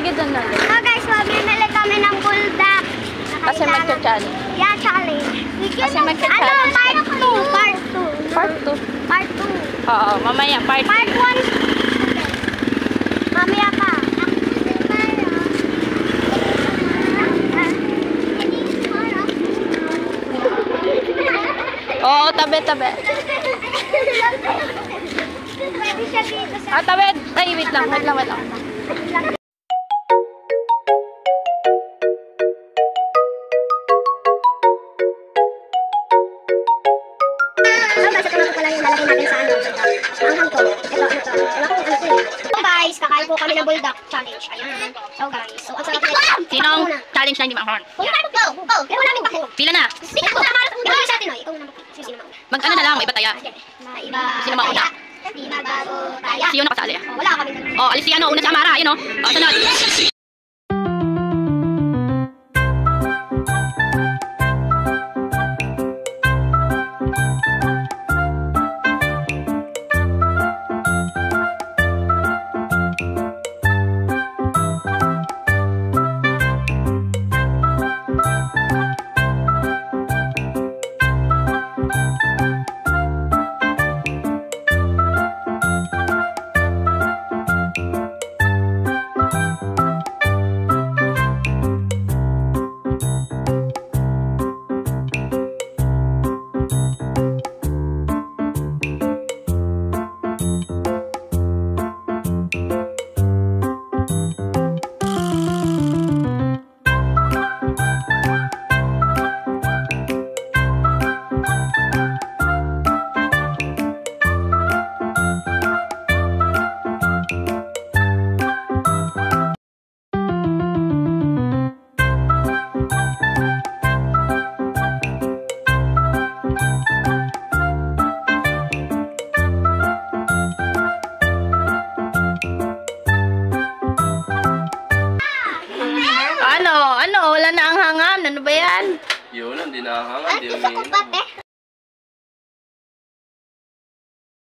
Sige, doon na. So guys, mamimili kami ng bulldog. Kasi magcha-challenge. Yeah, challenge. Kasi magcha-challenge. Part 2. Part 2. Part 2. Part 2. Oo, mamaya. Part 2. Part 1. Mamaya pa. Oo, tabi. Pwede siya dito sa... Tabi. Ay, wait lang. Guys, kakain po kami ng bulldog challenge. Ayan. So guys, so ang sarap nito. Sinong challenge na hindi makahorn? Go! Pero wala nang bako. Pila na? Ikaw na sa atin, ikaw na sino mauna. Mag-ano na lang, may bataya. Sino mauna? Sino bago taya. Siyo nakasali. Wala kami. Oh, alis si ano, una si Amara, ayun oh. Oh, sunod. Ano? Wala na ang hangam. Ano ba yan? Yun, hindi nakahangad. Gusto ko pati.